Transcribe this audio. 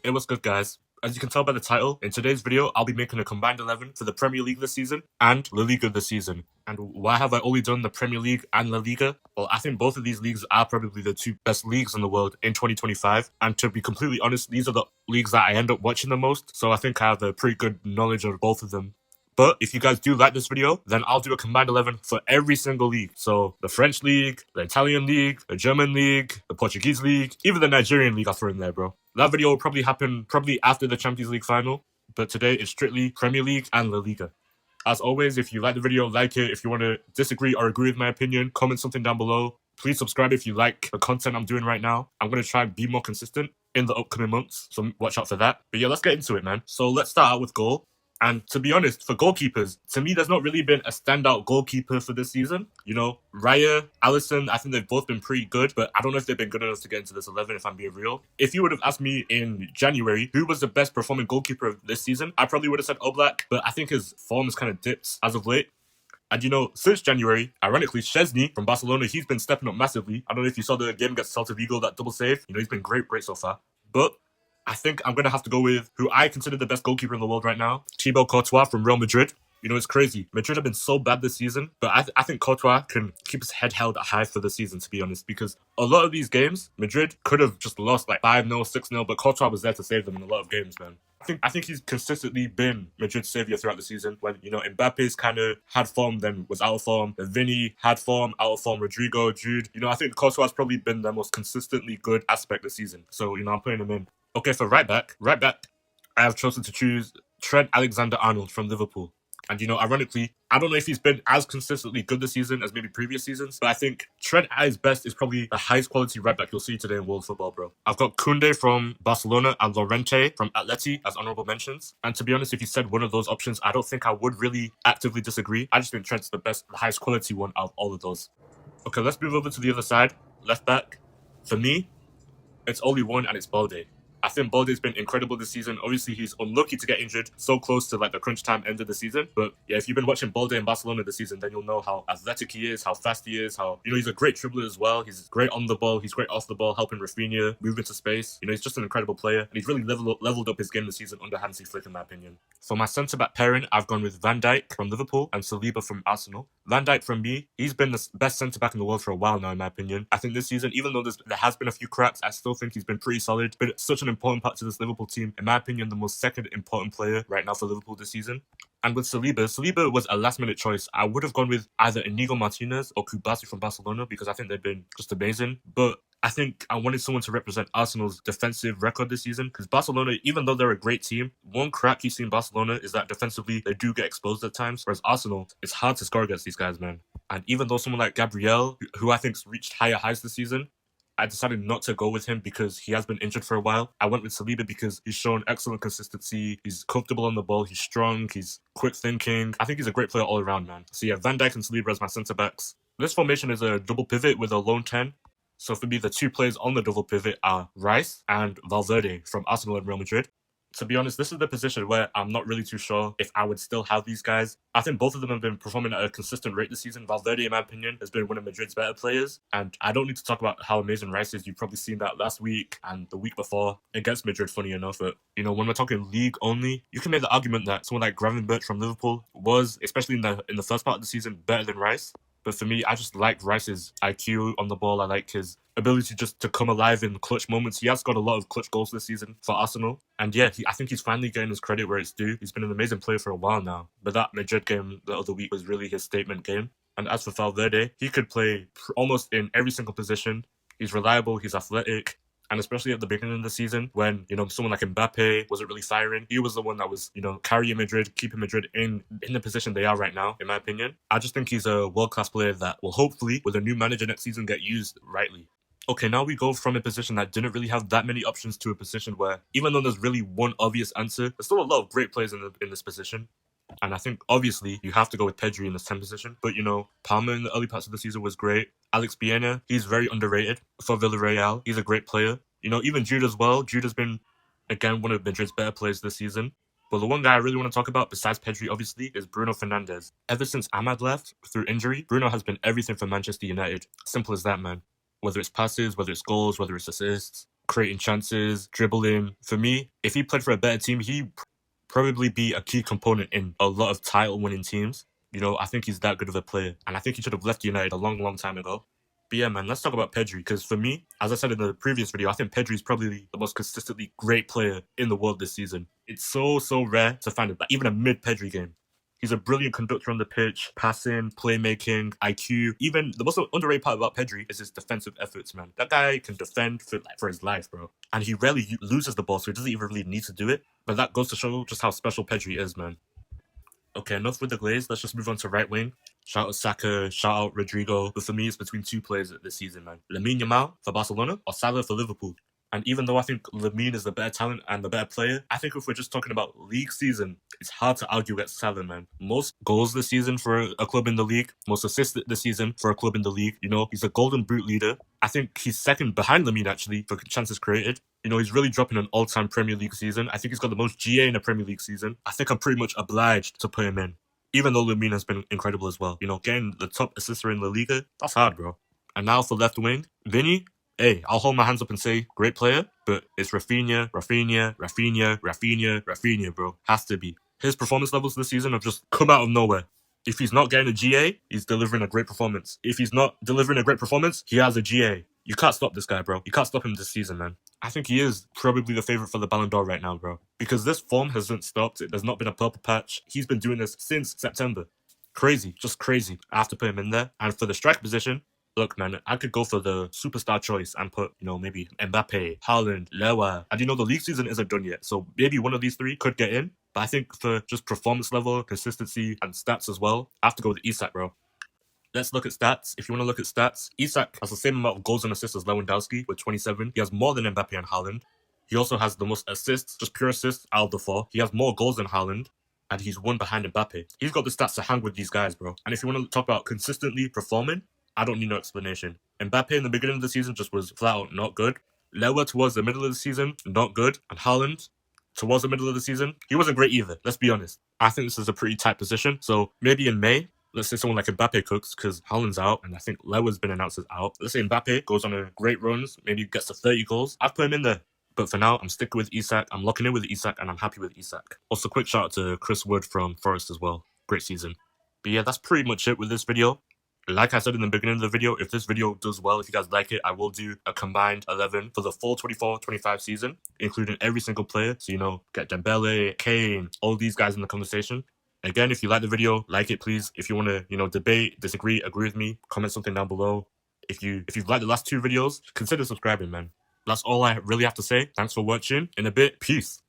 It was good, guys. As you can tell by the title, in today's video, I'll be making a combined 11 for the Premier League this season and La Liga this season. And why have I only done the Premier League and La Liga? Well, I think both of these leagues are probably the two best leagues in the world in 2025. And to be completely honest, these are the leagues that I end up watching the most. So I think I have a pretty good knowledge of both of them. But if you guys do like this video, then I'll do a combined 11 for every single league. So the French league, the Italian league, the German league, the Portuguese league, even the Nigerian league I'll throw in there, bro. That video will probably happen after the Champions League final. But today it's strictly Premier League and La Liga. As always, if you like the video, like it. If you want to disagree or agree with my opinion, comment something down below. Please subscribe if you like the content I'm doing right now. I'm going to try and be more consistent in the upcoming months, so watch out for that. But yeah, let's get into it, man. So let's start out with goal. And to be honest, for goalkeepers, to me, there's not really been a standout goalkeeper for this season. You know, Raya, Alisson, I think they've both been pretty good, but I don't know if they've been good enough to get into this 11, if I'm being real. If you would have asked me in January who was the best performing goalkeeper of this season, I probably would have said Oblak, but I think his form has kind of dipped as of late. And you know, since January, ironically, Szczesny from Barcelona, he's been stepping up massively. I don't know if you saw the game against Celta Vigo, that double save. You know, he's been great so far. But I think I'm going to have to go with who I consider the best goalkeeper in the world right now, Thibaut Courtois from Real Madrid. You know, it's crazy. Madrid have been so bad this season, but I think Courtois can keep his head held high for the season, to be honest, because a lot of these games, Madrid could have just lost like 5-0, 6-0, but Courtois was there to save them in a lot of games, man. I think he's consistently been Madrid's saviour throughout the season. When, you know, Mbappe's kind of had form, then was out of form. Then Vinny had form, out of form. Rodrigo, Jude. You know, I think Courtois has probably been the most consistently good aspect this season. So, you know, I'm putting him in. Okay, for right back, I have chosen to choose Trent Alexander-Arnold from Liverpool. And, you know, ironically, I don't know if he's been as consistently good this season as maybe previous seasons, but I think Trent at his best is probably the highest quality right back you'll see today in world football, bro. I've got Koundé from Barcelona and Llorente from Atleti as honourable mentions. And to be honest, if you said one of those options, I don't think I would really actively disagree. I just think Trent's the highest quality one out of all of those. Okay, let's move over to the other side. Left back. For me, it's only one, and it's Balde. I think Balde's been incredible this season. Obviously, he's unlucky to get injured so close to like the crunch time end of the season. But yeah, if you've been watching Balde in Barcelona this season, then you'll know how athletic he is, how fast he is, how, you know, he's a great dribbler as well. He's great on the ball. He's great off the ball, helping Rafinha move into space. You know, he's just an incredible player. And he's really leveled up his game this season under Hansi Flick, in my opinion. For my centre-back pairing, I've gone with Van Dijk from Liverpool and Saliba from Arsenal. Van Dijk, from me, he's been the best centre-back in the world for a while now, in my opinion. I think this season, even though there has been a few cracks, I still think he's been pretty solid. But it's such an important part to this Liverpool team. In my opinion, the most second important player right now for Liverpool this season. And with Saliba was a last-minute choice. I would have gone with either Inigo Martinez or Kubasi from Barcelona because I think they've been just amazing. But I think I wanted someone to represent Arsenal's defensive record this season because Barcelona, even though they're a great team, one crack you see in Barcelona is that defensively they do get exposed at times, whereas Arsenal, it's hard to score against these guys, man. And even though someone like Gabriel, who I think's reached higher highs this season, I decided not to go with him because he has been injured for a while. I went with Saliba because he's shown excellent consistency. He's comfortable on the ball. He's strong. He's quick thinking. I think he's a great player all around, man. So yeah, Van Dijk and Saliba as my centre-backs. This formation is a double pivot with a lone 10. So for me, the two players on the double pivot are Rice and Valverde from Arsenal and Real Madrid. To be honest, this is the position where I'm not really too sure if I would still have these guys. I think both of them have been performing at a consistent rate this season. Valverde, in my opinion, has been one of Madrid's better players. And I don't need to talk about how amazing Rice is. You've probably seen that last week and the week before against Madrid, funny enough. But, you know, when we're talking league only, you can make the argument that someone like Gravenberch from Liverpool was, especially in the first part of the season, better than Rice. But for me, I just like Rice's IQ on the ball. I like his ability just to come alive in clutch moments. He has got a lot of clutch goals this season for Arsenal. And yeah, I think he's finally getting his credit where it's due. He's been an amazing player for a while now. But that Madrid game the other week was really his statement game. And as for Valverde, he could play almost in every single position. He's reliable, he's athletic. And especially at the beginning of the season when, you know, someone like Mbappe wasn't really firing, he was the one that was, you know, carrying Madrid, keeping Madrid in the position they are right now, in my opinion. I just think he's a world-class player that will hopefully, with a new manager next season, get used rightly. Okay, now we go from a position that didn't really have that many options to a position where, even though there's really one obvious answer, there's still a lot of great players in this position. And I think, obviously, you have to go with Pedri in this 10 position. But, you know, Palmer in the early parts of the season was great. Alex Baena, he's very underrated for Villarreal. He's a great player. You know, even Jude as well. Jude has been, again, one of Madrid's better players this season. But the one guy I really want to talk about, besides Pedri, obviously, is Bruno Fernandes. Ever since Ahmad left, through injury, Bruno has been everything for Manchester United. Simple as that, man. Whether it's passes, whether it's goals, whether it's assists. creating chances, dribbling. For me, if he played for a better team, he'd probably be a key component in a lot of title-winning teams. I think he's that good of a player, and I think he should have left United a long, long time ago. But yeah, man, let's talk about Pedri, because for me, as I said in the previous video, I think Pedri is probably the most consistently great player in the world this season. It's so, so rare to find even a mid-Pedri game. He's a brilliant conductor on the pitch, passing, playmaking, IQ. Even the most underrated part about Pedri is his defensive efforts, man. That guy can defend for his life, bro. And he rarely loses the ball, so he doesn't even really need to do it. But that goes to show just how special Pedri is, man. Okay, enough with the glaze. Let's just move on to right wing. Shout out Saka, shout out Rodrigo. But for me, it's between two players this season, man. Lamine Yamal for Barcelona or Salah for Liverpool. And even though I think Lamine is the better talent and the better player, I think if we're just talking about league season, it's hard to argue against Salah, man. Most goals this season for a club in the league, most assists this season for a club in the league. He's a golden boot leader. I think he's second behind Lamine, actually, for chances created. He's really dropping an all-time Premier League season. I think he's got the most GA in a Premier League season. I think I'm pretty much obliged to put him in, even though Lamine has been incredible as well. Getting the top assister in La Liga, that's hard, bro. And now for left wing, Vinny. Hey, I'll hold my hands up and say, great player, but it's Rafinha, bro. Has to be. His performance levels this season have just come out of nowhere. If he's not getting a GA, he's delivering a great performance. If he's not delivering a great performance, he has a GA. You can't stop this guy, bro. You can't stop him this season, man. I think he is probably the favourite for the Ballon d'Or right now, bro. Because this form hasn't stopped. There's not been a purple patch. He's been doing this since September. Crazy. Just crazy. I have to put him in there. And for the strike position, look, man, I could go for the superstar choice and put, maybe Mbappe, Haaland, Lewa. And the league season isn't done yet. So maybe one of these three could get in. But I think for just performance level, consistency, and stats as well, I have to go with Isak, bro. Let's look at stats. If you want to look at stats, Isak has the same amount of goals and assists as Lewandowski with 27. He has more than Mbappe and Haaland. He also has the most assists, just pure assists, out of the four. He has more goals than Haaland. And he's one behind Mbappe. He's got the stats to hang with these guys, bro. And if you want to talk about consistently performing, I don't need no explanation. Mbappe in the beginning of the season just was flat out not good. Lewa towards the middle of the season, not good. And Haaland towards the middle of the season, he wasn't great either. Let's be honest. I think this is a pretty tight position. So maybe in May, let's say someone like Mbappe cooks because Haaland's out and I think Lewa's been announced as out. Let's say Mbappe goes on a great runs, maybe gets to 30 goals. I'd put him in there. But for now, I'm sticking with Isak. I'm locking in with Isak and I'm happy with Isak. Also, quick shout out to Chris Wood from Forest as well. Great season. But yeah, that's pretty much it with this video. Like I said in the beginning of the video, if this video does well, if you guys like it, I will do a combined 11 for the full 24-25 season, including every single player. So, get Dembele, Kane, all these guys in the conversation. Again, if you like the video, like it, please. If you want to, debate, disagree, agree with me, comment something down below. If you've liked the last two videos, consider subscribing, man. That's all I really have to say. Thanks for watching. In a bit, peace.